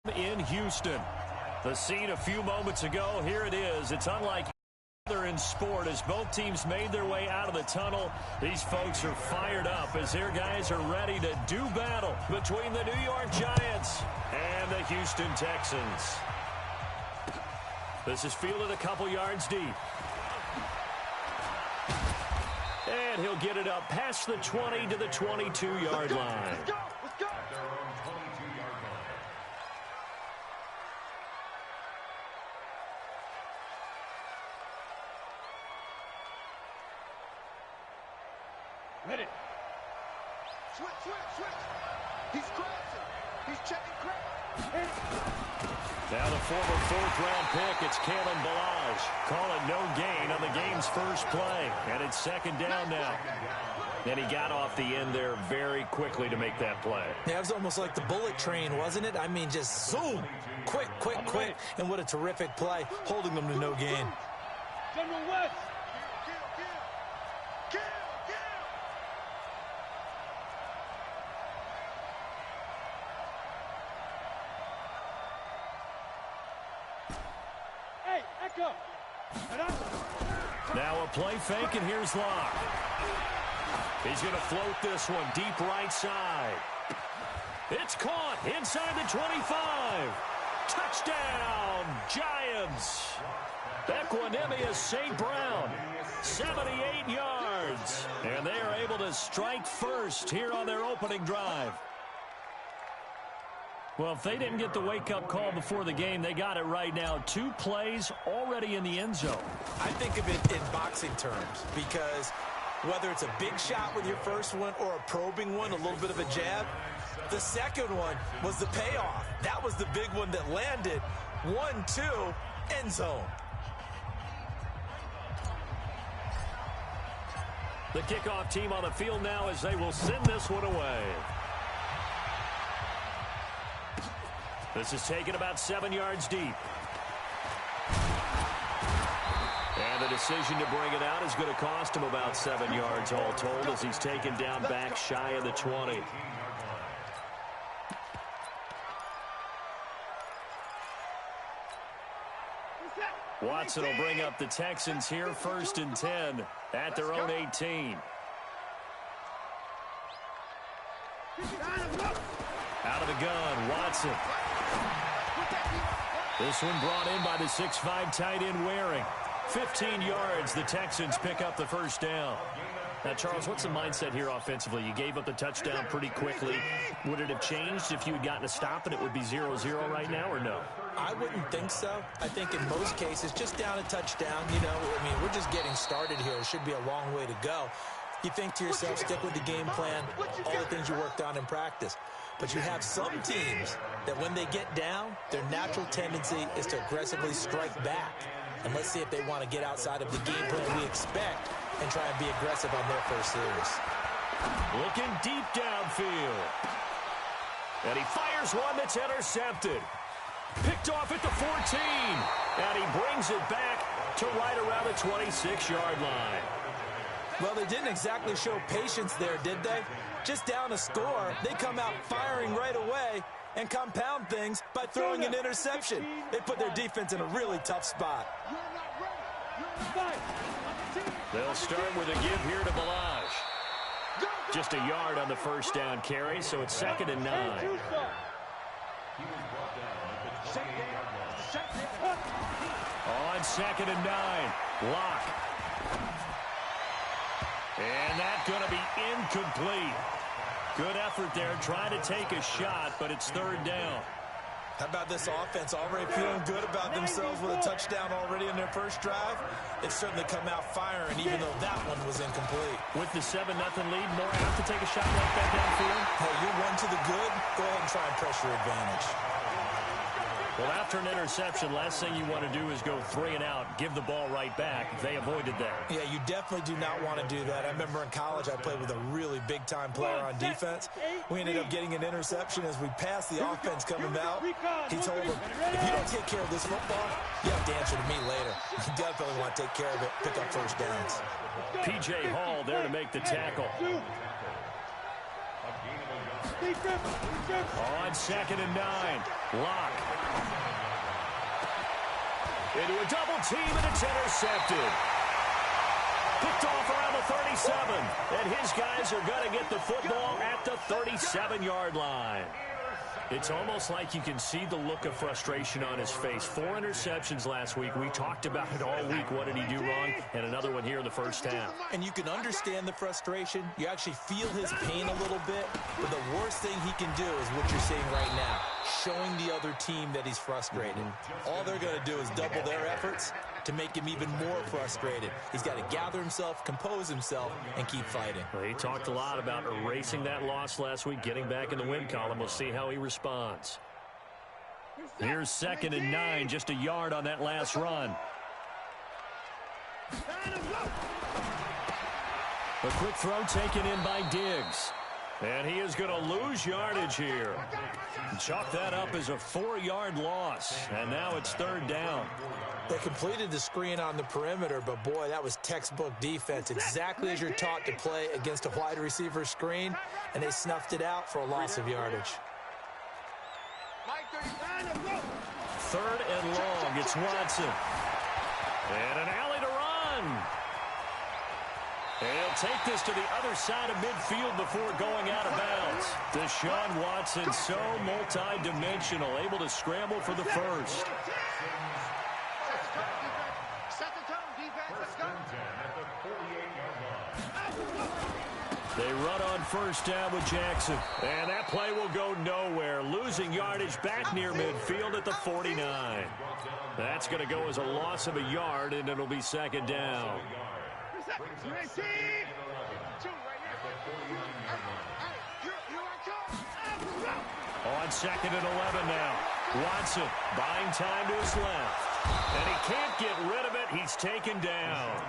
In Houston. The scene a few moments ago, here it is. It's unlike other in sport as both teams made their way out of the tunnel. These folks are fired up as their guys are ready to do battle between the New York Giants and the Houston Texans. This is fielded a couple yards deep. And he'll get it up past the 20 to the 22-yard line. Let's go. Ready. Switch. He's crossing. He's checking ground. Now the former fourth-round pick, it's Kalen Balaj. Call it no gain on the game's first play. And it's second down now. And he got off the end there very quickly to make that play. Yeah, it was almost like the bullet train, wasn't it? I mean, just zoom. Quick. And what a terrific play, holding them to no gain. General West. Now a play fake, and here's Locke. He's going to float this one deep right side. It's caught inside the 25. Touchdown, Giants. Equanimous St. Brown, 78 yards. And they are able to strike first here on their opening drive. Well, if they didn't get the wake-up call before the game, they got it right now. 2 plays already in the end zone. I think of it in boxing terms because whether it's a big shot with your first one or a probing one, a little bit of a jab, the second one was the payoff. That was the big one that landed. 1-2, end zone. The kickoff team on the field now as they will send this one away. This is taken about 7 yards deep. And the decision to bring it out is going to cost him about 7 yards all told as he's taken down back shy of the 20. Watson will bring up the Texans here 1st and 10 at their own 18. Out of the gun, Watson. This one brought in by the 6'5" tight end Waring. 15 yards, the Texans pick up the first down. Now, Charles, what's the mindset here offensively? You gave up the touchdown pretty quickly. Would it have changed if you had gotten a stop and it would be 0-0 right now, or no? I wouldn't think so. I think in most cases, just down a touchdown, you know, I mean, we're just getting started here. It should be a long way to go. You think to yourself, stick with the game plan, all the things you worked on in practice. But you have some teams that when they get down, their natural tendency is to aggressively strike back. And let's see if they want to get outside of the game plan we expect and try and be aggressive on their first series. Looking deep downfield. And he fires one that's intercepted. Picked off at the 14. And he brings it back to right around the 26-yard line. Well, they didn't exactly show patience there, did they? Just down a score, they come out firing right away and compound things by throwing an interception. They put their defense in a really tough spot. They'll start with a give here to Balaj. Just a yard on the first down carry, so it's 2nd and 9. On 2nd and 9, Locke. And that's going to be incomplete. Good effort there, trying to take a shot, but it's 3rd down. How about this offense already feeling good about themselves with a touchdown already in their first drive? They've certainly come out firing, even though that one was incomplete. With the 7-0 lead, more apt to take a shot like that downfield? Hey, you're one to the good, go ahead and try and press your advantage. Well, after an interception, last thing you want to do is go 3 and out, give the ball right back. They avoided that. Yeah, you definitely do not want to do that. I remember in college I played with a really big-time player on defense. We ended up getting an interception as we passed the offense coming out. He told him, if you don't take care of this football, you have to answer to me later. You definitely want to take care of it, pick up first downs. P.J. Hall there to make the tackle. On 2nd and 9. Lock. Into a double team, and it's intercepted. Picked off around the 37. And his guys are going to get the football at the 37-yard line. It's almost like you can see the look of frustration on his face. 4 interceptions last week. We talked about it all week. What did he do wrong? And another one here in the first half. And you can understand the frustration. You actually feel his pain a little bit. But the worst thing he can do is what you're seeing right now, showing the other team that he's frustrated. All they're going to do is double their efforts to make him even more frustrated. He's got to gather himself, compose himself, and keep fighting. Well, he talked a lot about erasing that loss last week, getting back in the win column. We'll see how he responds. Here's 2nd and 9, just a yard on that last run. A quick throw taken in by Diggs. And he is going to lose yardage here. Chalk that up as a 4-yard loss. And now it's 3rd down. They completed the screen on the perimeter, but boy, that was textbook defense. Exactly as you're taught to play against a wide receiver screen, and they snuffed it out for a loss of yardage. 3rd and long. It's Watson. And an alley to run. And he'll take this to the other side of midfield before going out of bounds. Deshaun Watson, so multi-dimensional, able to scramble for the first. They run on 1st down with Jackson. And that play will go nowhere. Losing yardage back near midfield at the 49. That's going to go as a loss of a yard, and it'll be 2nd down. On 2nd and 11 now. Watson buying time to his left. And he can't get rid of it. He's taken down.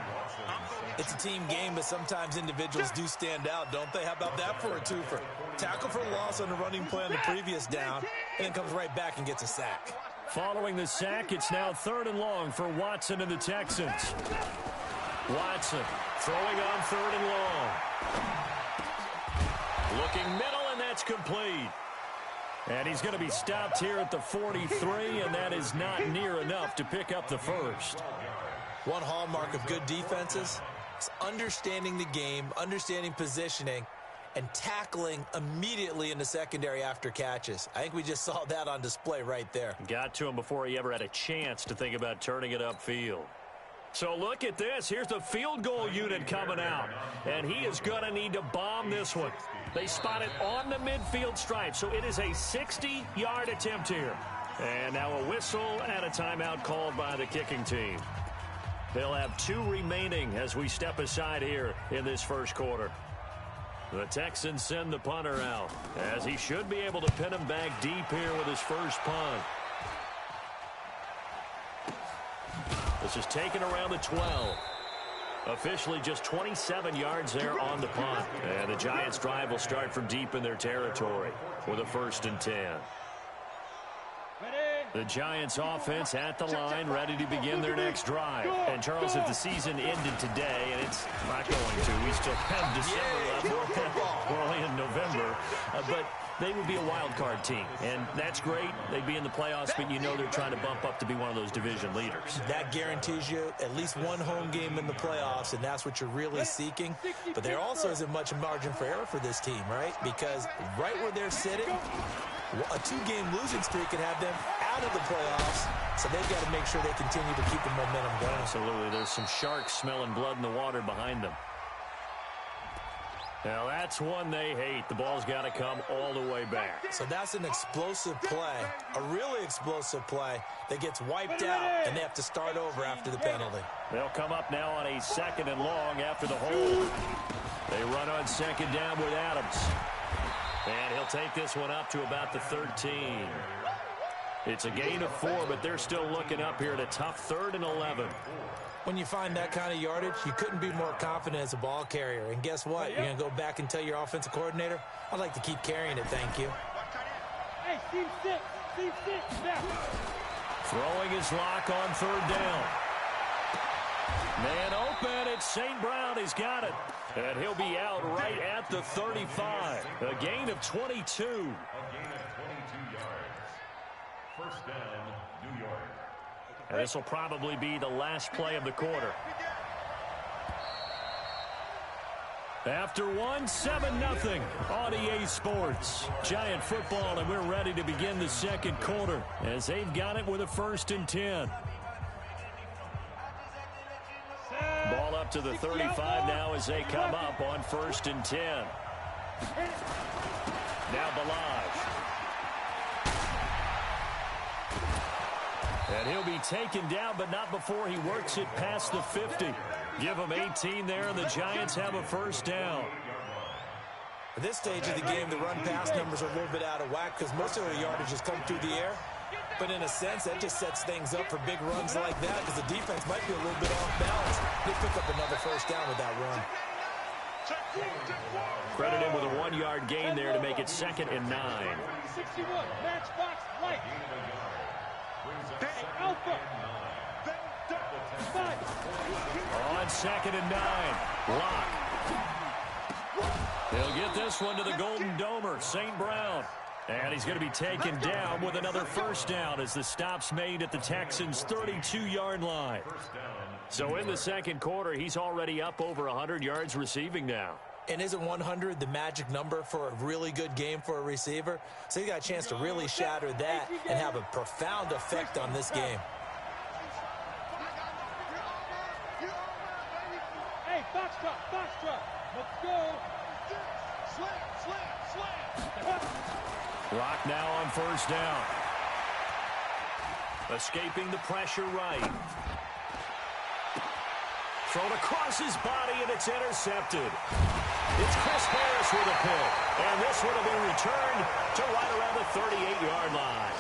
It's a team game, but sometimes individuals do stand out, don't they? How about that for a twofer? Tackle for loss on the running play on the previous down, and then comes right back and gets a sack. Following the sack, it's now 3rd and long for Watson and the Texans. Watson throwing on 3rd and long. Looking middle, and that's complete. And he's going to be stopped here at the 43, and that is not near enough to pick up the first. One hallmark of good defenses is understanding the game, understanding positioning, and tackling immediately in the secondary after catches. I think we just saw that on display right there. Got to him before he ever had a chance to think about turning it upfield. So look at this. Here's the field goal unit coming out. And he is going to need to bomb this one. They spot it on the midfield stripe. So it is a 60-yard attempt here. And now a whistle and a timeout called by the kicking team. They'll have 2 remaining as we step aside here in this first quarter. The Texans send the punter out, as he should be able to pin him back deep here with his first punt. This is taken around the 12. Officially just 27 yards there on the punt. And the Giants' drive will start from deep in their territory with a 1st and 10. The Giants offense at the line, ready to begin their next drive. And Charles, if the season ended today, and it's not going to, we still have December left. We're only in November. But they would be a wild card team. And that's great. They'd be in the playoffs, but you know they're trying to bump up to be one of those division leaders. That guarantees you at least one home game in the playoffs, and that's what you're really seeking. But there also isn't much margin for error for this team, right? Because right where they're sitting, a 2-game losing streak could have them out of the playoffs, so they've got to make sure they continue to keep the momentum going. Absolutely. There's some sharks smelling blood in the water behind them. Now, that's one they hate. The ball's got to come all the way back. So that's an explosive play, a really explosive play that gets wiped out, and they have to start over after the penalty. They'll come up now on a 2nd and long after the hold. They run on 2nd down with Adams. And he'll take this one up to about the 13. It's a gain of 4, but they're still looking up here at a tough 3rd and 11. When you find that kind of yardage, you couldn't be more confident as a ball carrier. And guess what? You're going to go back and tell your offensive coordinator, I'd like to keep carrying it, thank you. Hey, Steve 6, now. Throwing his lock on 3rd down. Man open, it's St. Brown. He's got it. And he'll be out right at the 35. A gain of 22. A gain of 22 yards. First down, New York. And this will probably be the last play of the quarter. After 7-0 on EA Sports. Giant football, and we're ready to begin the second quarter as they've got it with a 1st and 10. Ball up to the 35 now as they come up on 1st and 10. Now Balaj. And he'll be taken down, but not before he works it past the 50. Give him 18 there, and the Giants have a 1st down. At this stage of the game, the run-pass numbers are a little bit out of whack because most of the yardage has come through the air. But in a sense, that just sets things up for big runs like that because the defense might be a little bit off balance. They pick up another 1st down with that run. Credit him with a 1-yard gain there to make it 2nd and 9. 61, matchbox light. Alpha. On 2nd and 9. Lock. He'll get this one to the Golden Domer, St. Brown. And he's going to be taken down with another 1st down as the stop's made at the Texans' 32-yard line. So in the second quarter, he's already up over 100 yards receiving now. And isn't 100 the magic number for a really good game for a receiver? So he got a chance to really shatter that and have a profound effect on this game. Hey, box truck. Let's go. Slam. Rock now on 1st down. Escaping the pressure right. Thrown across his body, and it's intercepted. It's Chris Harris with a pick. And this one will be returned to right around the 38-yard line.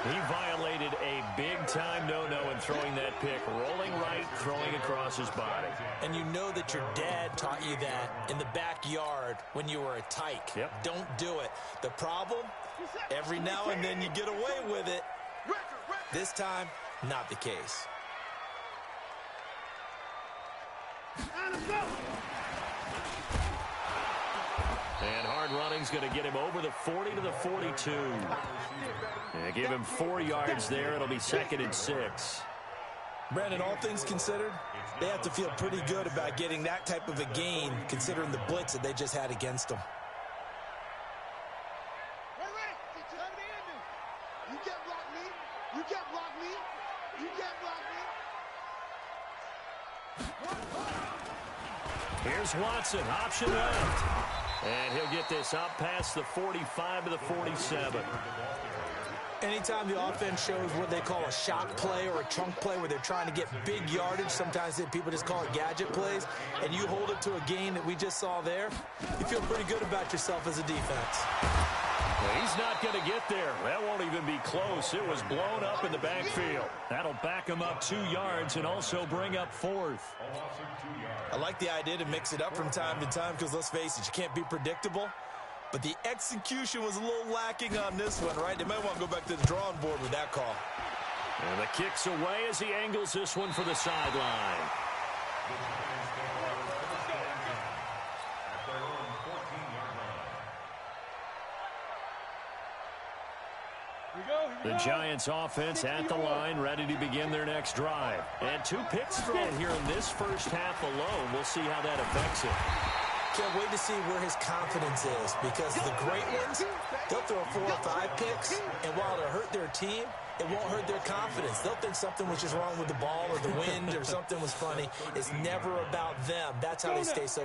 He violated a big-time no-no in throwing that pick. Rolling right, throwing across his body. And you know that your dad taught you that in the backyard when you were a tyke. Yep. Don't do it. The problem, every now and then you get away with it. This time, not the case. And hard running's going to get him over the 40 to the 42. And give him 4 yards there. It'll be 2nd and 6. Brandon, all things considered, they have to feel pretty good about getting that type of a gain considering the blitz that they just had against them. Here's Watson, option left. And he'll get this up past the 45 to the 47. Anytime the offense shows what they call a shock play or a chunk play where they're trying to get big yardage, sometimes people just call it gadget plays, and you hold it to a gain that we just saw there, you feel pretty good about yourself as a defense. Well, he's not going to get there. That won't even be close. It was blown up in the backfield. That'll back him up 2 yards and also bring up 4th. I like the idea to mix it up from time to time because, let's face it, you can't be predictable. But the execution was a little lacking on this one, right? They might want to go back to the drawing board with that call. And the kick's away as he angles this one for the sideline. The Giants offense at the line, ready to begin their next drive. And 2 picks thrown here in this first half alone. We'll see how that affects it. Can't wait to see where his confidence is because the great ones, they'll throw 4 or 5 picks, and while it'll hurt their team, it won't hurt their confidence. They'll think something was just wrong with the ball or the wind or something was funny. It's never about them. That's how they stay so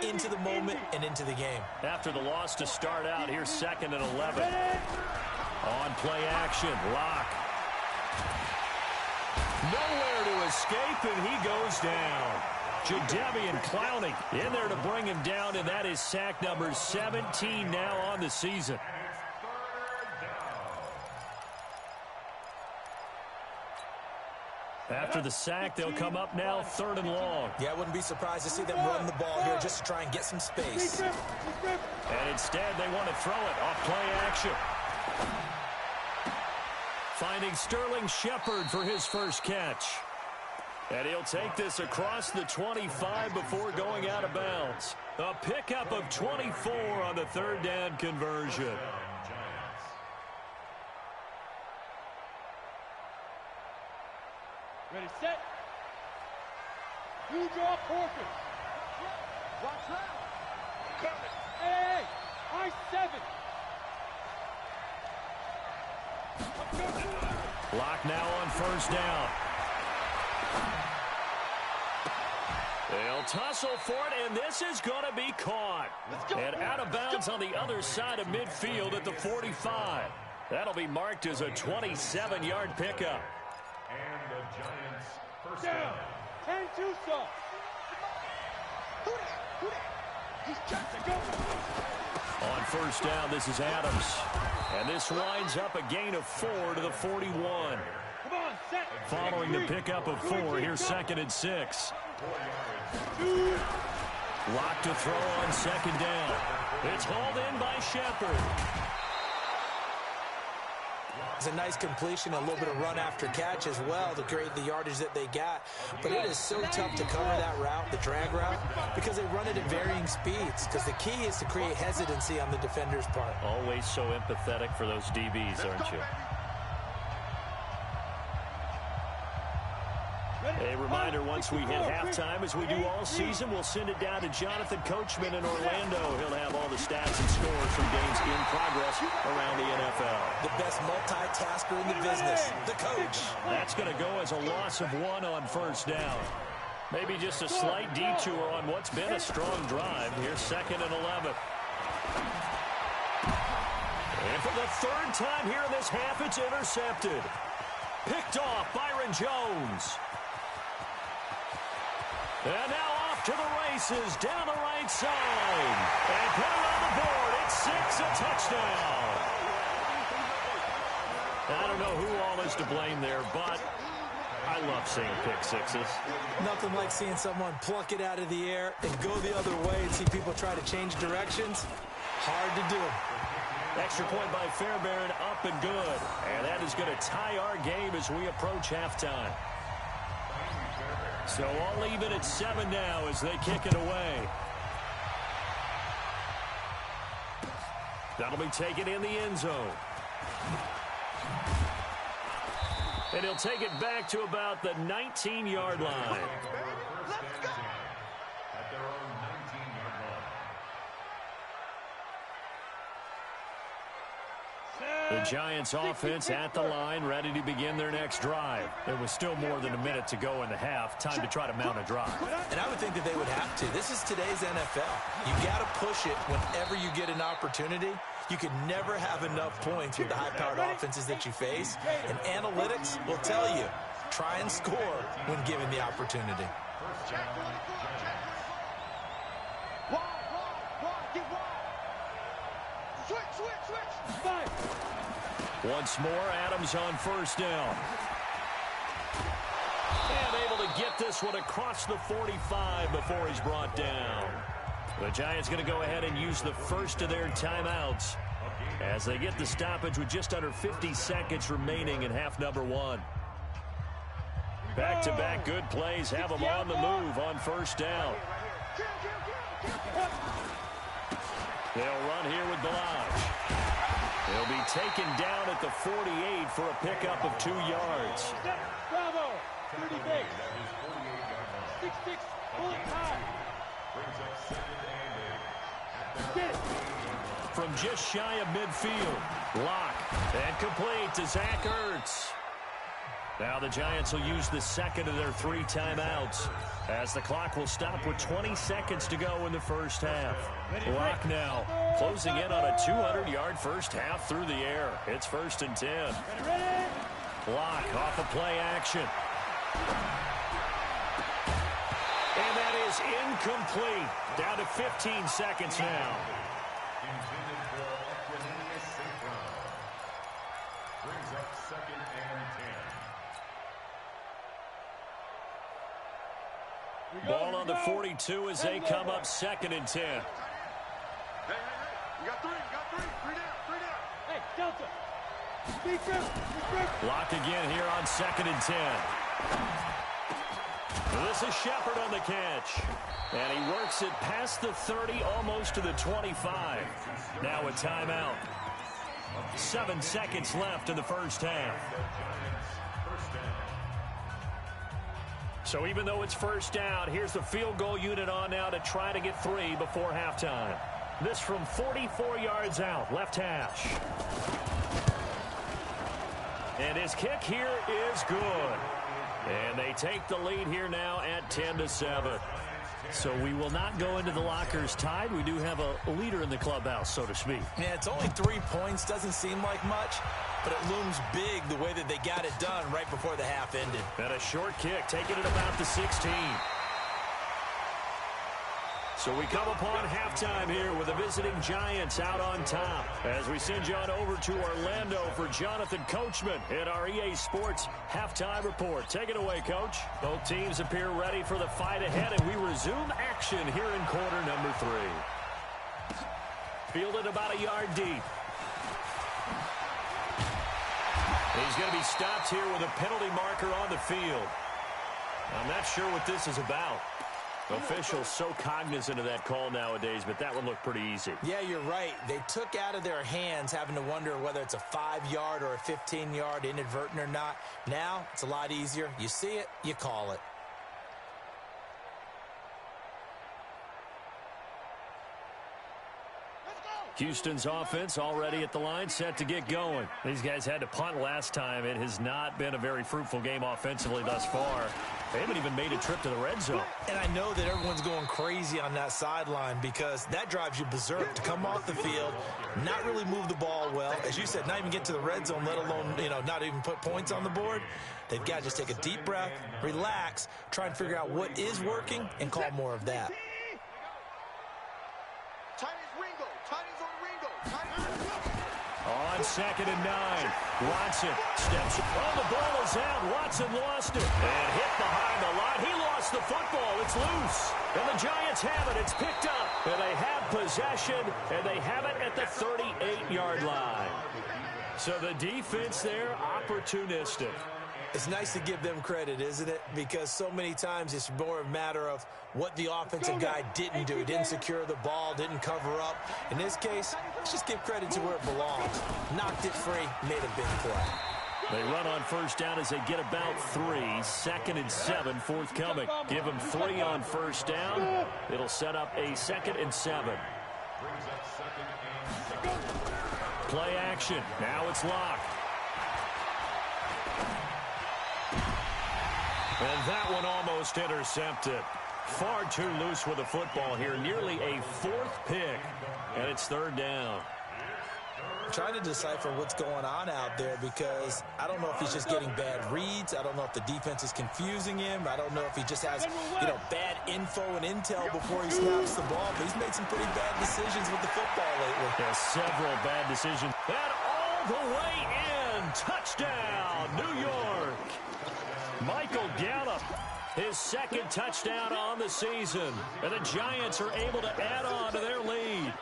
into the moment and into the game. After the loss to start out, here's 2nd and 11. On play action, Lock. Nowhere to escape, and he goes down. Jadeveon Clowney in there to bring him down, and that is sack number 17 now on the season. After the sack, they'll come up now 3rd and long. Yeah, I wouldn't be surprised to see them run the ball here just to try and get some space. And instead, they want to throw it off play action. Finding Sterling Shepard for his first catch. And he'll take this across the 25 before going out of bounds. A pickup of 24 on the third down conversion. Ready, set. You draw porkers. Watch that. Hey, I-7. Lock now on first down. They'll tussle for it, and this is going to be caught. And out of bounds on the other side of midfield at the 45. That'll be marked as a 27-yard pickup. And the Giants first Down. down. 10-2 saw. He's got to go. On first down, this is Adams. And this winds up a gain of 4 to the 41. Come on, set. Following the pickup of 4, here's 2nd and 6. Lock to throw on second down. It's hauled in by Shepard. It's a nice completion, a little bit of run after catch as well to create the yardage that they got. But it is so tough to cover that route, the drag route, because they run it at varying speeds. Because the key is to create hesitancy on the defender's part. Always so empathetic for those DBs, aren't you? A reminder, once we hit halftime, as we do all season, we'll send it down to Jonathan Coachman in Orlando. He'll have all the stats and scores from games in progress around the NFL. The best multitasker in the business, the coach. That's going to go as a loss of 1 on first down. Maybe just a slight detour on what's been a strong drive. Here's 2nd and 11. And for the 3rd time here in this half, it's intercepted. Picked off Byron Jones. And now off to the races, down the right side. And put it on the board. It's 6, a touchdown. I don't know who all is to blame there, but I love seeing pick sixes. Nothing like seeing someone pluck it out of the air and go the other way and see people try to change directions. Hard to do. Extra point by Fairbairn, up and good. And that is going to tie our game as we approach halftime. So I'll leave it at 7 now as they kick it away. That'll be taken in the end zone. And he'll take it back to about the 19-yard line. First and 10 at their own 19-yard line. The Giants offense at the line, ready to begin their next drive. There was still more than a minute to go in the half. Time to try to mount a drive. And I would think that they would have to. This is today's NFL. You got to push it whenever you get an opportunity. You can never have enough points with the high-powered offenses that you face. And analytics will tell you, try and score when given the opportunity. First down, Once more, Adams on first down. And able to get this one across the 45 before he's brought down. The Giants going to go ahead and use the first of their timeouts as they get the stoppage with just under 50 seconds remaining in half number 1. Back-to-back good plays have them on the move on first down. They'll run here with Balaj. They'll be taken down at the 48 for a pickup of 2 yards. Bravo! 30 base. 6-6, bullet time. brings up 2nd and 8. Get it. From just shy of midfield. Lock. And complete to Zach Ertz. Now the Giants will use the second of their 3 timeouts as the clock will stop with 20 seconds to go in the first half. Lock now closing in on a 200-yard first half through the air. It's 1st and 10. Ready? Lock off of play action. And that is incomplete. Down to 15 seconds now. Intended for Equanimeous St. Brown. Brings up 2nd and 10. Ball on the 42 as they come up 2nd and 10. Hey, you got 3 down. Hey, Delta. Speed grip. Lock again here on 2nd and 10. This is Shepard on the catch. And he works it past the 30, almost to the 25. Now a timeout. 7 seconds left in the first half. So even though it's first down, here's the field goal unit on now to try to get 3 before halftime. This from 44 yards out, left hash. And his kick here is good. And they take the lead here now at 10-7. So we will not go into the lockers tied. We do have a leader in the clubhouse, so to speak. Yeah, it's only 3 points. Doesn't seem like much, but it looms big the way that they got it done right before the half ended. And a short kick, taking it about the 16. So we come upon halftime here with the visiting Giants out on top. As we send you on over to Orlando for Jonathan Coachman in our EA Sports halftime report. Take it away, Coach. Both teams appear ready for the fight ahead, and we resume action here in quarter number 3. Fielded about a yard deep. He's going to be stopped here with a penalty marker on the field. I'm not sure what this is about. Officials so cognizant of that call nowadays, but that would look pretty easy. Yeah, you're right. They took out of their hands having to wonder whether it's a 5-yard or a 15-yard inadvertent or not. Now, it's a lot easier. You see it, you call it. Houston's offense already at the line, set to get going. These guys had to punt last time. It has not been a very fruitful game offensively thus far. They haven't even made a trip to the red zone. And I know that everyone's going crazy on that sideline because that drives you berserk to come off the field, not really move the ball well. As you said, not even get to the red zone, let alone, not even put points on the board. They've got to just take a deep breath, relax, try and figure out what is working, and call more of that. On 2nd and 9, Watson steps. Oh, the ball is out. Watson lost it and hit behind the line. He lost the football. It's loose. And the Giants have it. It's picked up. And they have possession, and they have it at the 38-yard line. So the defense there, opportunistic. It's nice to give them credit, isn't it? Because so many times it's more a matter of what the offensive guy didn't do. He didn't secure the ball, didn't cover up. In this case, let's just give credit to where it belongs. Knocked it free, made a big play. They run on first down as they get about 3. 2nd and 7 forthcoming. Give them 3 on first down. It'll set up a 2nd and 7. Play action. Now it's locked. And that one almost intercepted. Far too loose with the football here. Nearly a 4th pick. And it's 3rd down. I'm trying to decipher what's going on out there because I don't know if he's just getting bad reads. I don't know if the defense is confusing him. I don't know if he just has, bad info and intel before he snaps the ball. But he's made some pretty bad decisions with the football lately. Yeah, several bad decisions. And all the way in. Touchdown, New York. Michael Gallup, his 2nd touchdown on the season. And the Giants are able to add on to their lead.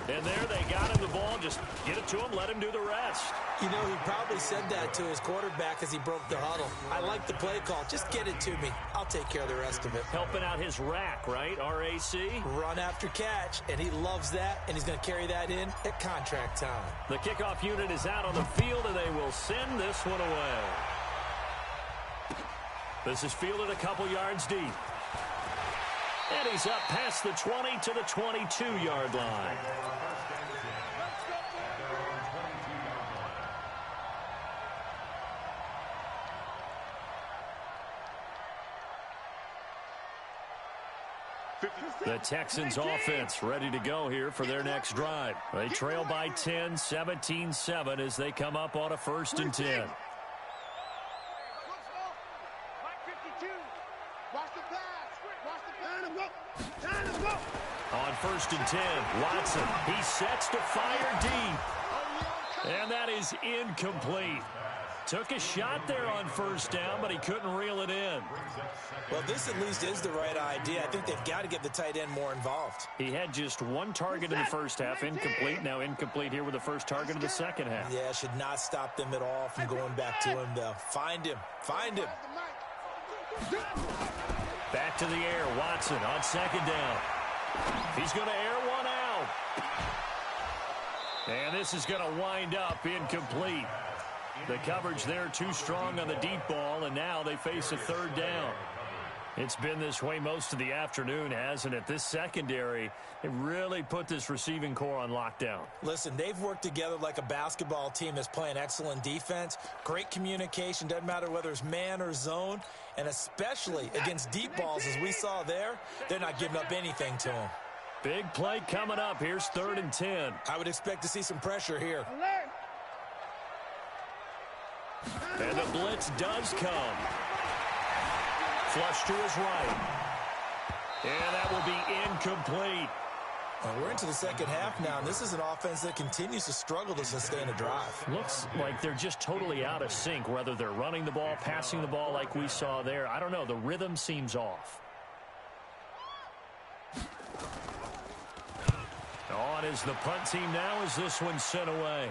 And there they got him the ball. Just get it to him, let him do the rest. He probably said that to his quarterback as he broke the huddle. I like the play call. Just get it to me. I'll take care of the rest of it. Helping out his rack, right? R-A-C? Run after catch, and he loves that, and he's going to carry that in at contract time. The kickoff unit is out on the field, and they will send this one away. This is fielded a couple yards deep. And he's up past the 20 to the 22-yard line. The Texans offense ready to go here for their next drive. They trail by 10, 17-7 as they come up on a 1st and 10. On 1st and 10, Watson, he sets to fire deep. And that is incomplete. Took a shot there on 1st down, but he couldn't reel it in. Well, this at least is the right idea. I think they've got to get the tight end more involved. He had just 1 target in the first half, incomplete. Now incomplete here with the first target of the second half. Yeah, should not stop them at all from going back to him, though. Find him. Find him. Back to the air. Watson on second down. He's going to air one out. And this is going to wind up incomplete. The coverage there too strong on the deep ball, and now they face a third down. It's been this way most of the afternoon, hasn't it? This secondary, it really put this receiving core on lockdown. Listen, they've worked together like a basketball team that's playing excellent defense. Great communication, doesn't matter whether it's man or zone. And especially against deep balls, as we saw there, they're not giving up anything to them. Big play coming up. Here's 3rd and 10. I would expect to see some pressure here. And the blitz does come. Flush to his right. And that will be incomplete. We're into the second half now, and this is an offense that continues to struggle to sustain a drive. Looks like they're just totally out of sync, whether they're running the ball, passing the ball like we saw there. I don't know. The rhythm seems off. On is the punt team now as this one's sent away.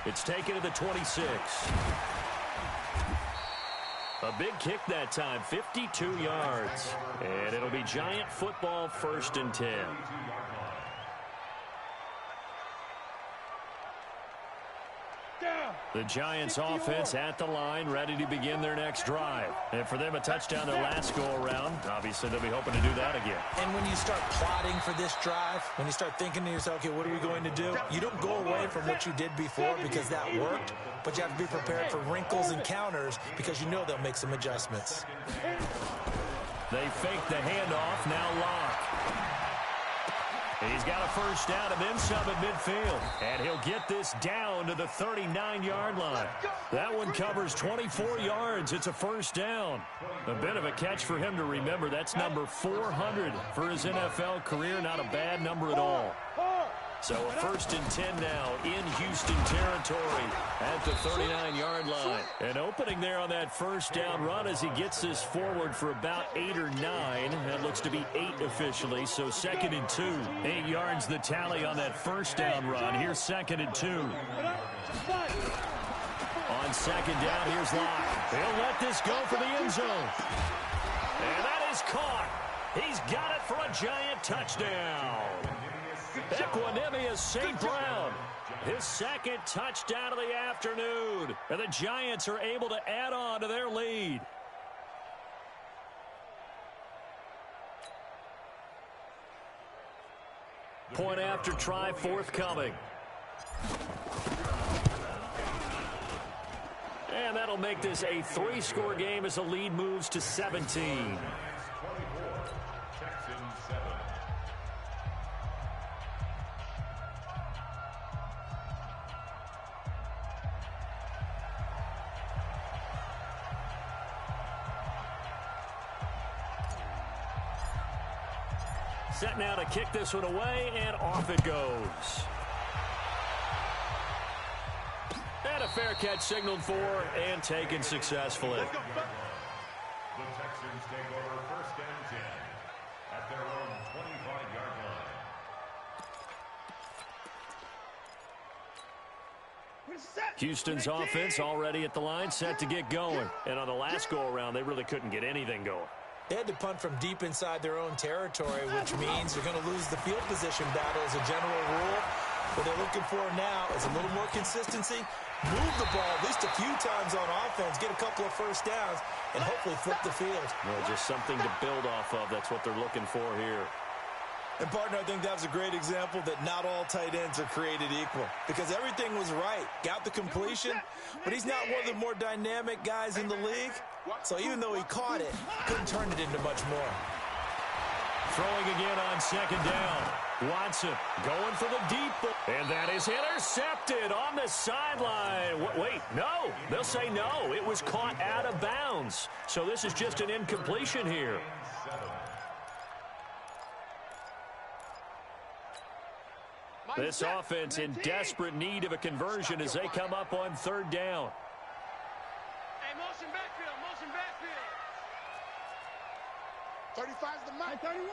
It's taken to the 26. A big kick that time, 52 yards. And it'll be Giant football, 1st and 10. The Giants offense at the line, ready to begin their next drive. And for them, a touchdown their last go-around. Obviously, they'll be hoping to do that again. And when you start plotting for this drive, when you start thinking to yourself, okay, what are we going to do? You don't go away from what you did before because that worked, but you have to be prepared for wrinkles and counters because you know they'll make some adjustments. They fake the handoff, now Locke. He's got a first down and then some at midfield. And he'll get this down to the 39-yard line. That one covers 24 yards. It's a first down. A bit of a catch for him to remember. That's number 400 for his NFL career. Not a bad number at all. So a 1st and 10 now in Houston territory at the 39-yard line. An opening there on that first down run as he gets this forward for about 8 or 9. That looks to be 8 officially, so 2nd and 2. 8 yards the tally on that first down run. Here's 2nd and 2. On 2nd down, here's Locke. He'll let this go for the end zone. And that is caught. He's got it for a Giant touchdown. Equanimous St. Brown, his 2nd touchdown of the afternoon. And the Giants are able to add on to their lead. Point after try forthcoming. And that'll make this a 3-score game as the lead moves to 17. Set now to kick this one away, and off it goes. And a fair catch signaled for and taken successfully. The Texans take over 1st and 10 at their own 25-yard line. Houston's offense already at the line, set to get going. And on the last go-around, they really couldn't get anything going. They had to punt from deep inside their own territory, which means they're going to lose the field position battle as a general rule. What they're looking for now is a little more consistency, move the ball at least a few times on offense, get a couple of first downs, and hopefully flip the field. Well, just something to build off of. That's what they're looking for here. And, partner, I think that was a great example that not all tight ends are created equal because everything was right. Got the completion, but he's not one of the more dynamic guys in the league. So even though he caught it, couldn't turn it into much more. Throwing again on 2nd down. Watson going for the deep ball. And that is intercepted on the sideline. Wait, no. They'll say no. It was caught out of bounds. So this is just an incompletion here. This offense in desperate need of a conversion as they come up on 3rd down. Hey, motion backfield, motion backfield. 35's the Mike. 31.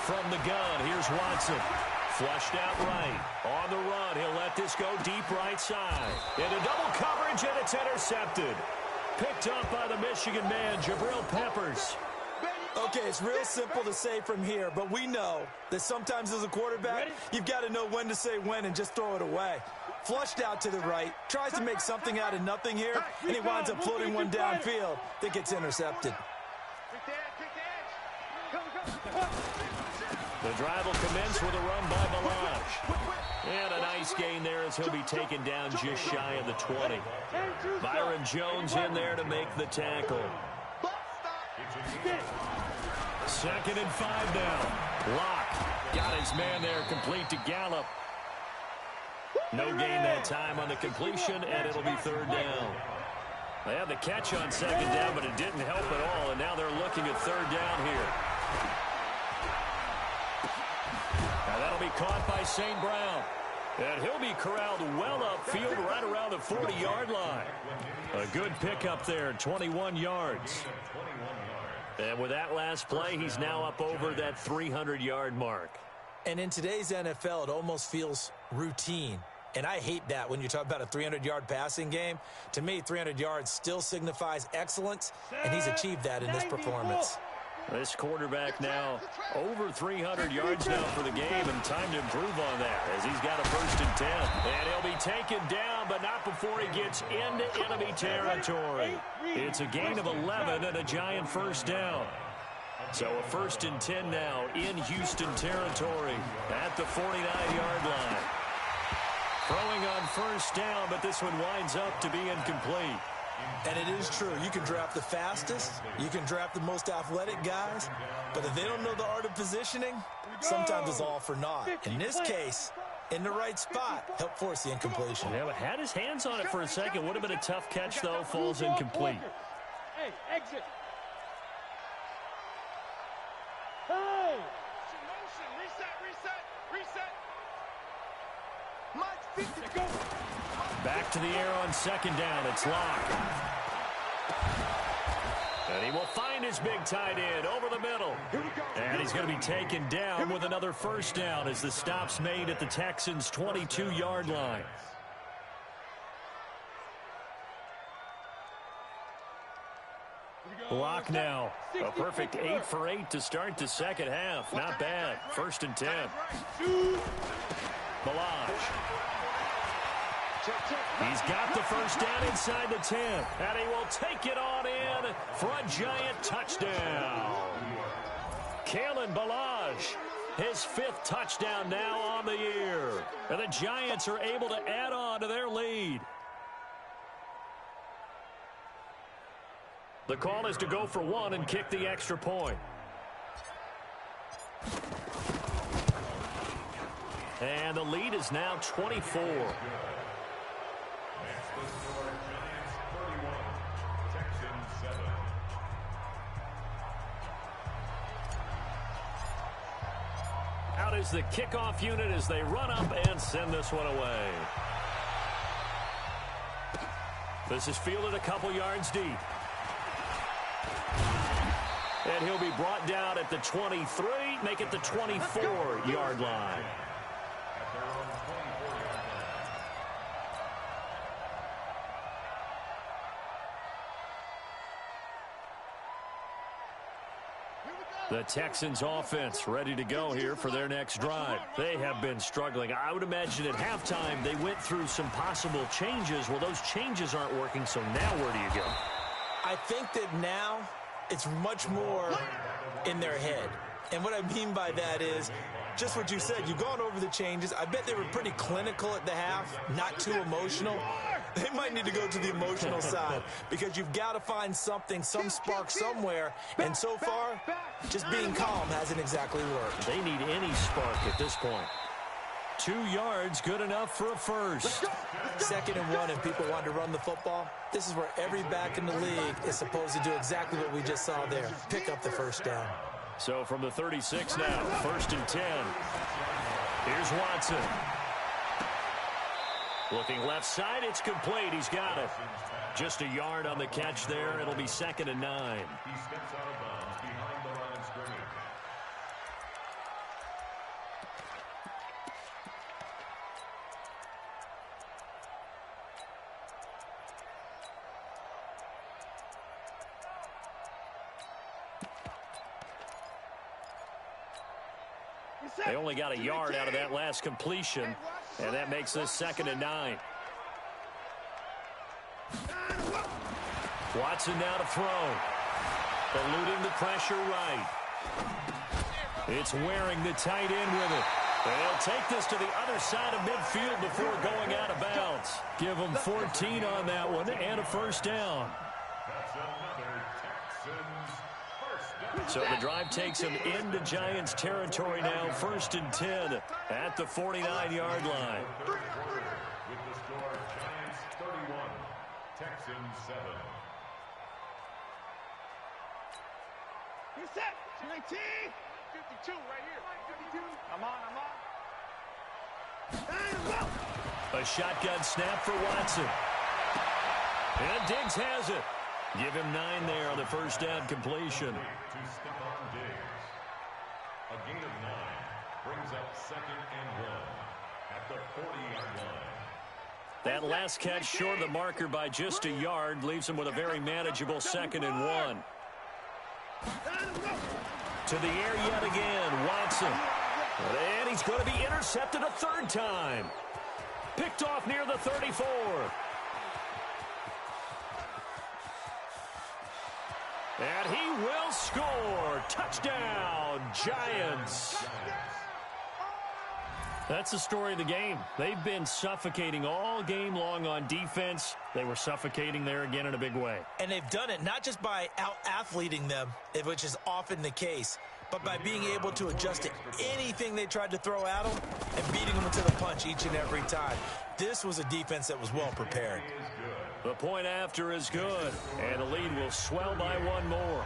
From the gun, here's Watson. Flushed out right. On the run, he'll let this go deep right side. Into double coverage, and it's intercepted. Picked up by the Michigan man, Jabril Peppers. Okay, it's real simple to say from here, but we know that sometimes as a quarterback, you've got to know when to say when and just throw it away. Flushed out to the right, tries to make something out of nothing here, and he winds up floating one downfield that gets intercepted. The drive will commence with a run by Balaj. And a nice gain there as he'll be taken down just shy of the 20. Byron Jones in there to make the tackle. 2nd and 5 now. Locke got his man there, complete to Gallup. No gain that time on the completion, and it'll be 3rd down. They had the catch on 2nd down, but it didn't help at all, and now they're looking at 3rd down here. Now that'll be caught by St. Brown. And he'll be corralled well upfield right around the 40-yard line. A good pickup there, 21 yards. And with that last play, he's now up over that 300-yard mark. And in today's NFL, it almost feels routine. And I hate that when you talk about a 300-yard passing game. To me, 300 yards still signifies excellence, and he's achieved that in this performance. This quarterback now over 300 yards now for the game, and time to improve on that as he's got a 1st and 10. And he'll be taken down, but not before he gets into enemy territory. It's a gain of 11 and a giant 1st down. So a 1st and 10 now in Houston territory at the 49-yard line. Throwing on 1st down, but this one winds up to be incomplete. And it is true. You can draft the fastest. You can draft the most athletic guys. But if they don't know the art of positioning, sometimes it's all for naught. In this case, in the right spot, help force the incompletion. Yeah, but had his hands on it for a second. Would have been a tough catch, though. Falls incomplete. Hey, exit. Hey! Reset. Mike, 50, go. Back to the air on 2nd down. It's Locke. And he will find his big tight end over the middle. And he's going to be taken down with another 1st down as the stop's made at the Texans' 22-yard line. Locke now. A perfect 8 for 8 to start the 2nd half. Not bad. 1st and 10. Balaj. He's got the 1st down inside the 10. And he will take it on in for a giant touchdown. Kalen Balaj, his 5th touchdown now on the year. And the Giants are able to add on to their lead. The call is to go for 1 and kick the extra point. And the lead is now 24. Out is the kickoff unit as they run up and send this one away. This is fielded a couple yards deep. And he'll be brought down at the 23, make it the 24-yard line. The Texans offense ready to go here for their next drive. They have been struggling. I would imagine at halftime they went through some possible changes. Well, those changes aren't working, so now where do you go? I think that now it's much more in their head. And what I mean by that is just what you said. You've gone over the changes. I bet they were pretty clinical at the half, not too emotional. They might need to go to the emotional side because you've got to find something, some spark somewhere. And so far, just being calm hasn't exactly worked. They need any spark at this point. 2 yards, good enough for a first. 2nd and 1, and people want to run the football. This is where every back in the league is supposed to do exactly what we just saw there. Pick up the 1st down. So from the 36 now, 1st and 10. Here's Watson. Looking left side, it's complete. He's got it. Just a yard on the catch there. It'll be 2nd and 9. He steps out of bounds behind the line of scrimmage. They only got a yard out of that last completion, and that makes this 2nd and 9. Watson now to throw. Eluding the pressure right. It's wearing the tight end with it. They'll take this to the other side of midfield before going out of bounds. Give them 14 on that one and a first down. So the drive takes them into Giants territory now, 1st and 10 at the 49-yard line. With the score, Giants 31, Texans 7. You're set. 19. 52 right here. 52. I'm on. A shotgun snap for Watson. And Diggs has it. Give him 9 there on the first down completion. To Stephon Diggs. A gain of 9 brings up 2nd and 1 at the 40-yard line. That last catch short of the marker by just a yard leaves him with a very manageable 2nd and 1. To the air yet again, Watson. And he's going to be intercepted a 3rd time. Picked off near the 34. And he will score. Touchdown, Giants. That's the story of the game. They've been suffocating all game long on defense. They were suffocating there again in a big way. And they've done it not just by out-athleting them, which is often the case, but by being able to adjust to anything they tried to throw at them and beating them to the punch each and every time. This was a defense that was well prepared. The point after is good, and the lead will swell by 1 more.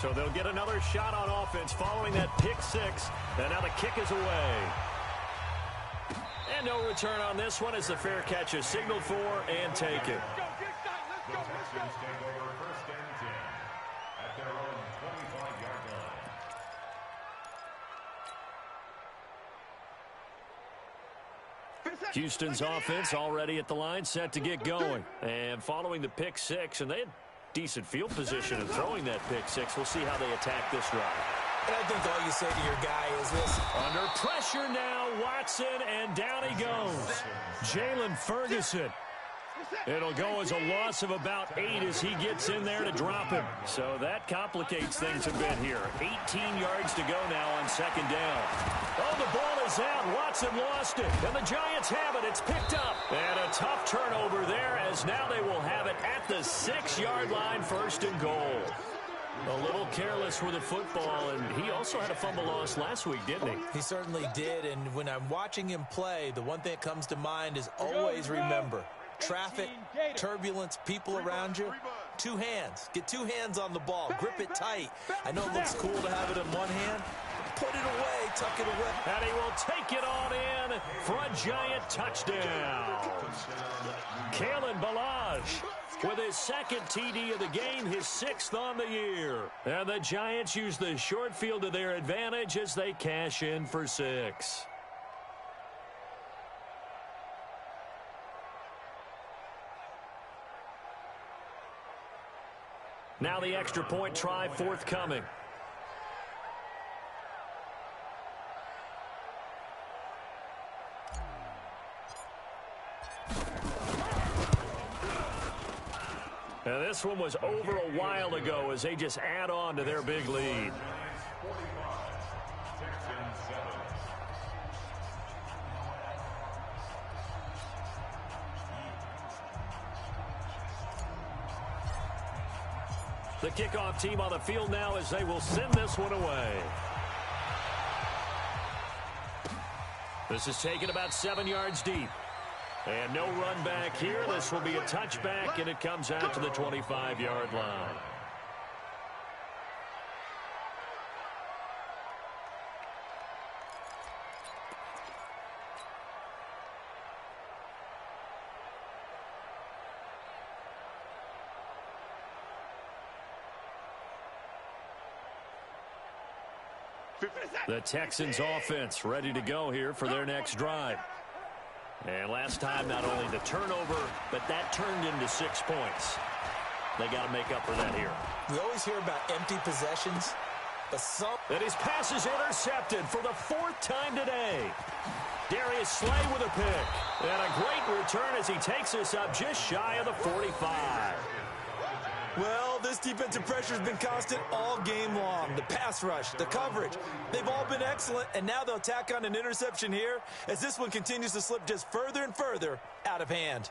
So they'll get another shot on offense following that pick 6. And now the kick is away. And no return on this one as the fair catch is signaled for and taken. The Texans take over 1st and 10 at their own 25-yard line. Houston's offense already at the line, set to get going. And following the pick 6, and they had decent field position in throwing that pick 6. We'll see how they attack this drive. And I think all you say to your guy is this. Under pressure now, Watson, and down he goes. Jalen Ferguson. It'll go as a loss of about 8 as he gets in there to drop him. So that complicates things a bit here. 18 yards to go now on 2nd down. Oh, the ball is out. Watson lost it. And the Giants have it. It's picked up. And a tough turnover there as now they will have it at the 6-yard line, 1st and goal. A little careless with the football, and he also had a fumble loss last week, didn't he? He certainly did, and when I'm watching him play, the one thing that comes to mind is always remember, traffic, turbulence, people around you, 2 hands. Get 2 hands on the ball. Grip it tight. I know it looks cool to have it in one hand. Put it away. Tuck it away. And he will take it on in for a Giant touchdown. Kalen Ballage with his 2nd TD of the game, his 6th on the year. And the Giants use the short field to their advantage as they cash in for 6. Now the extra point try forthcoming. And this one was over a while ago as they just add on to their big lead. The kickoff team on the field now as they will send this one away. This is taken about 7 yards deep. And no run back here. This will be a touchback, and it comes out to the 25-yard line. The Texans offense ready to go here for their next drive. And last time, not only the turnover, but that turned into 6 points. They got to make up for that here. We always hear about empty possessions, but And his pass is intercepted for the 4th time today. Darius Slay with a pick. And a great return as he takes us up just shy of the 45. Well, this defensive pressure has been constant all game long. The pass rush, the coverage, they've all been excellent, and now they'll tack on an interception here as this one continues to slip just further and further out of hand.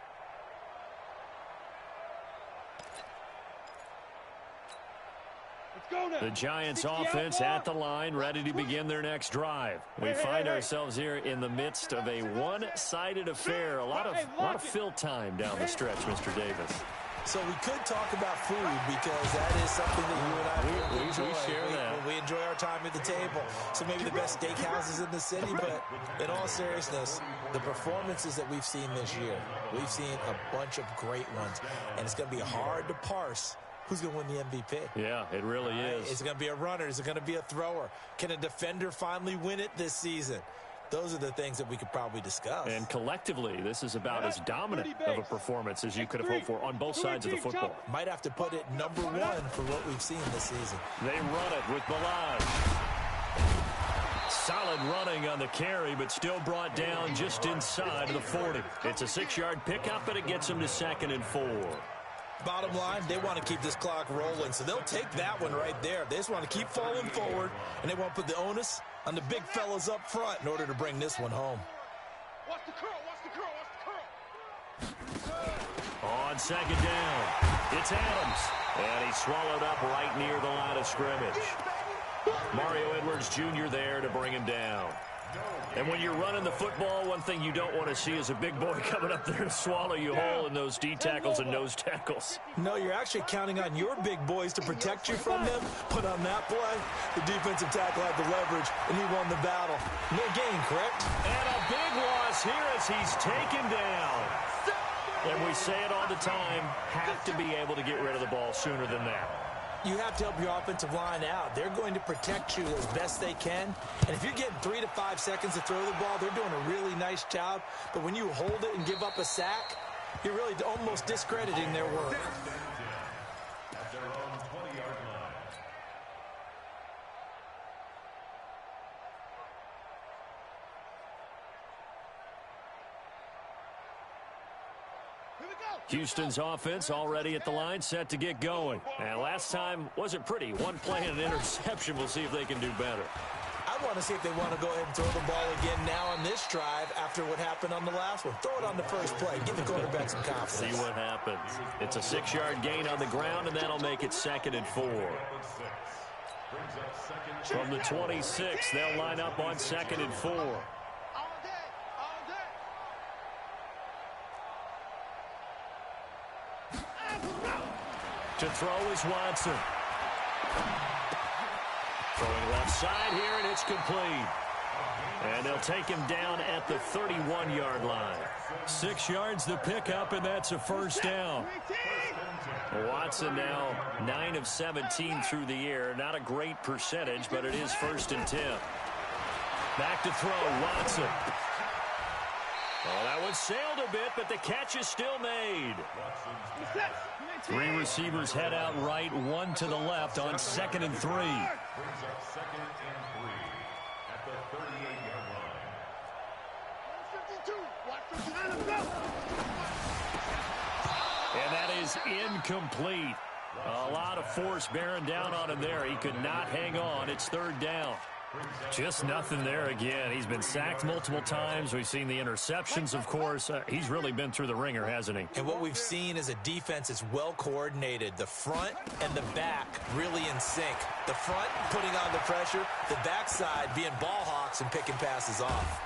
The Giants offense at the line, ready to begin their next drive. We find ourselves here in the midst of a one-sided affair. A lot of fill time down the stretch, Mr. Davis. So we could talk about food because that is something that you and I enjoy. We share that. We enjoy our time at the table. So maybe the best steakhouses in the city, but in all seriousness, the performances that we've seen this year, we've seen a bunch of great ones, and it's going to be hard to parse who's going to win the MVP. Yeah, it really is. Is it going to be a runner? Is it going to be a thrower? Can a defender finally win it this season? Those are the things that we could probably discuss. And collectively, this is about as dominant of a performance as you could have hoped for on both sides of the football. Might have to put it number one for what we've seen this season. They run it with Balaj. Solid running on the carry, but still brought down just inside of the 40. It's a 6-yard pickup, but it gets them to 2nd and 4. Bottom line, they want to keep this clock rolling, so they'll take that one right there. They just want to keep falling forward, and they want to put the onus on the big fellas up front in order to bring this one home. Watch the curl, watch the curl, watch the curl. On 2nd down, it's Adams, and he's swallowed up right near the line of scrimmage. Mario Edwards Jr. there to bring him down. And when you're running the football, one thing you don't want to see is a big boy coming up there to swallow you whole in those D tackles and nose tackles. No, you're actually counting on your big boys to protect you from them. But on that play, the defensive tackle had the leverage, and he won the battle. No gain, correct? And a big loss here as he's taken down. And we say it all the time, have to be able to get rid of the ball sooner than that. You have to help your offensive line out. They're going to protect you as best they can. And if you're getting 3 to 5 seconds to throw the ball, they're doing a really nice job. But when you hold it and give up a sack, you're really almost discrediting their work. At their own 20-yard line. Houston's offense already at the line, set to get going. And last time wasn't pretty. One play and an interception. We'll see if they can do better. I want to see if they want to go ahead and throw the ball again now on this drive after what happened on the last one. Throw it on the first play. Give the quarterback some confidence. See what happens. It's a 6-yard gain on the ground, and that'll make it 2nd and 4. From the 26, they'll line up on 2nd and 4. To throw is Watson. Throwing left side here, and it's complete. And they'll take him down at the 31-yard line. 6 yards the pickup, and that's a 1st down. Watson now 9 of 17 through the air. Not a great percentage, but it is 1st and 10. Back to throw, Watson. Well, that one sailed a bit, but the catch is still made. 3 receivers head out right, 1 to the left on 2nd and 3. Brings up 2nd and 3 at the 38-yard line. And that is incomplete. A lot of force bearing down on him there. He could not hang on. It's 3rd down. Just nothing there again. He's been sacked multiple times. We've seen the interceptions, of course. He's really been through the ringer, hasn't he? And what we've seen is a defense that's well coordinated. The front and the back really in sync. The front putting on the pressure, the backside being ball hawks and picking passes off.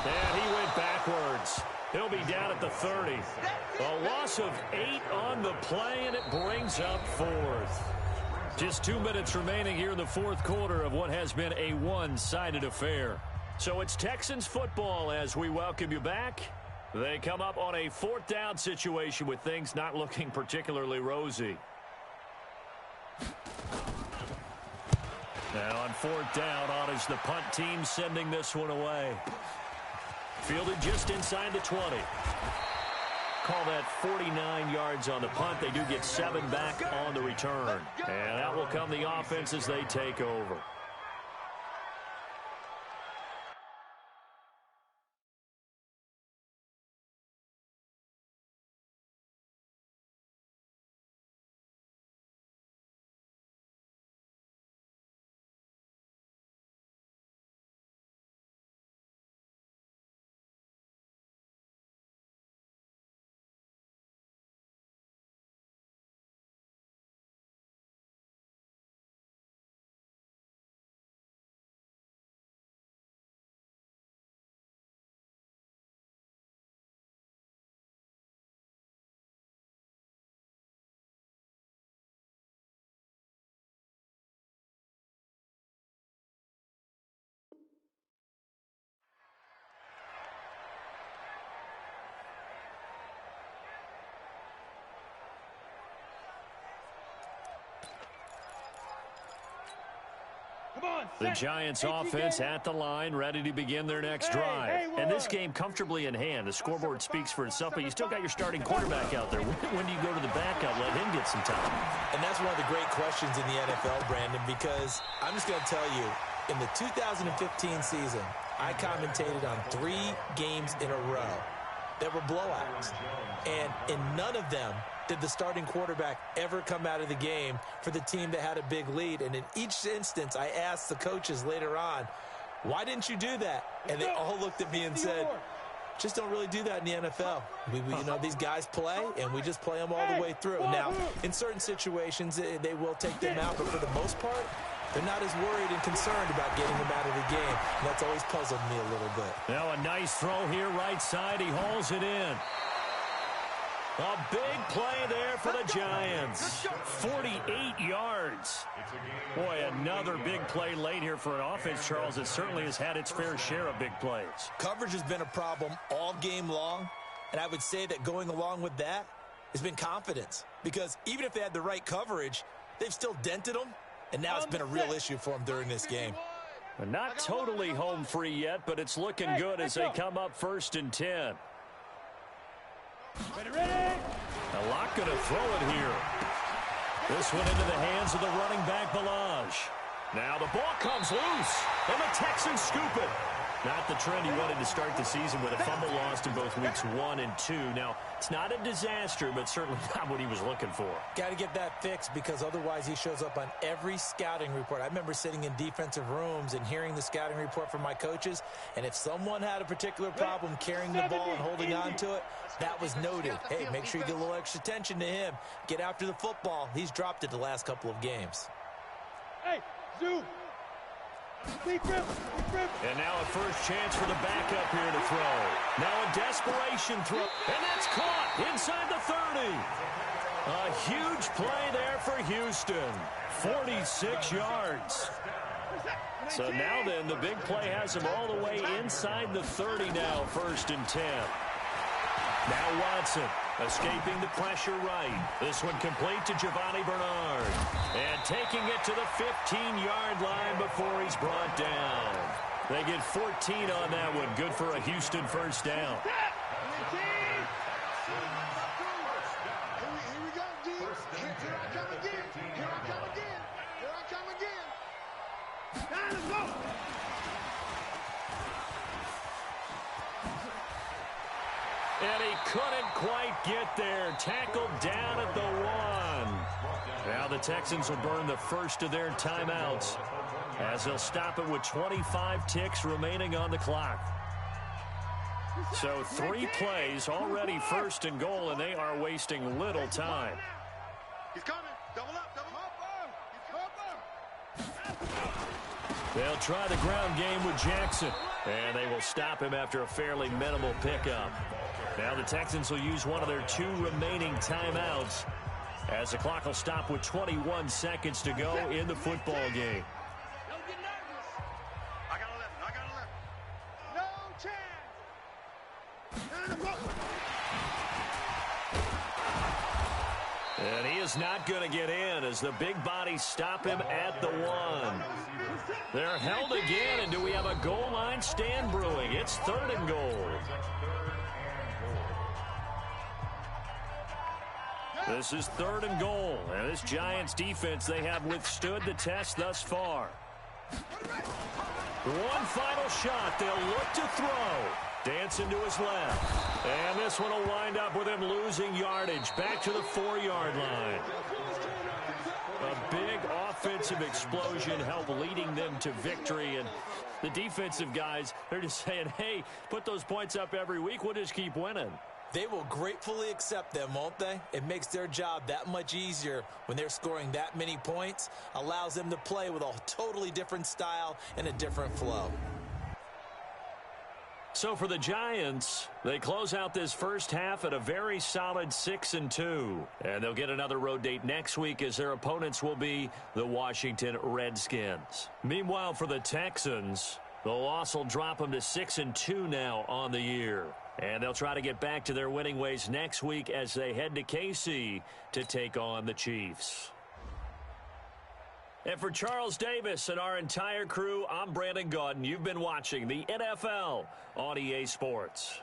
And he went backwards. He'll be down at the 30. A loss of 8 on the play, and it brings up 4th. Just 2 minutes remaining here in the 4th quarter of what has been a one-sided affair. So it's Texans football as we welcome you back. They come up on a 4th down situation with things not looking particularly rosy. Now on fourth down, on is the punt team sending this one away. Fielded just inside the 20. Call that 49 yards on the punt. They do get 7 back on the return. And that will come the offense as they take over. The Giants offense at the line, ready to begin their next drive. And this game comfortably in hand. The scoreboard speaks for itself, but you still got your starting quarterback out there. When do you go to the backup, let him get some time? And that's one of the great questions in the NFL, Brandon, because I'm just going to tell you, in the 2015 season, I commentated on 3 games in a row that were blowouts. And in none of them did the starting quarterback ever come out of the game for the team that had a big lead. And in each instance, I asked the coaches later on, why didn't you do that? And they all looked at me and said, just don't really do that in the NFL. You know, these guys play, and we just play them all the way through. Now, in certain situations, they will take them out, but for the most part, they're not as worried and concerned about getting them out of the game. And that's always puzzled me a little bit. Now a nice throw here, right side. He hauls it in. A big play there for the Giants. 48 yards. Boy, another big play late here for an offense, Charles, that certainly has had its fair share of big plays. Coverage has been a problem all game long, and I would say that going along with that has been confidence. Because even if they had the right coverage, they've still dented them, and now it's been a real issue for them during this game. Not totally home free yet, but it's looking good as they come up 1st and 10. A lot going to throw it here. This one into the hands of the running back, Balaj. Now the ball comes loose, and the Texans scoop it. Not the trend he wanted to start the season with a fumble lost in both weeks 1 and 2. Now, it's not a disaster, but certainly not what he was looking for. Got to get that fixed because otherwise he shows up on every scouting report. I remember sitting in defensive rooms and hearing the scouting report from my coaches, and if someone had a particular problem carrying the ball and holding on to it, that was noted. Hey, make sure you get a little extra attention to him. Get after the football. He's dropped it the last couple of games. Hey, zoom. And now a first chance for the backup here to throw. Now a desperation throw. And that's caught inside the 30. A huge play there for Houston. 46 yards. So now then, the big play has him all the way inside the 30 now, 1st and 10. Now Watson escaping the pressure right. This one complete to Giovanni Bernard. And taking it to the 15-yard line before he's brought down. They get 14 on that one. Good for a Houston first down. Here we go, D. Here I come again. Here I come again. Here I come again. Now let's go. And he couldn't quite get there. Tackled down at the 1. Now the Texans will burn the first of their timeouts as they'll stop it with 25 ticks remaining on the clock. So 3 plays, already 1st and goal, and they are wasting little time. He's coming. Double up. They'll try the ground game with Jackson, and they will stop him after a fairly minimal pickup. Now the Texans will use one of their 2 remaining timeouts as the clock will stop with 21 seconds to go in the football game. Don't get nervous. I got 11. No chance. And he is is not going to get in as the big bodies stop him at the 1. They're held again, and do we have a goal line stand brewing? It's 3rd and goal. This is 3rd and goal, and this Giants defense, they have withstood the test thus far. One final shot. They'll look to throw. Dancing to his left. And this one will wind up with him losing yardage back to the 4-yard line. A big offensive explosion helped leading them to victory. And the defensive guys, they're just saying, hey, put those points up every week. We'll just keep winning. They will gratefully accept them, won't they? It makes their job that much easier when they're scoring that many points. Allows them to play with a totally different style and a different flow. So for the Giants, they close out this first half at a very solid 6-2. And they'll get another road date next week as their opponents will be the Washington Redskins. Meanwhile, for the Texans, the loss will drop them to 6-2 now on the year. And they'll try to get back to their winning ways next week as they head to KC to take on the Chiefs. And for Charles Davis and our entire crew, I'm Brandon Gaudin. You've been watching the NFL on EA Sports.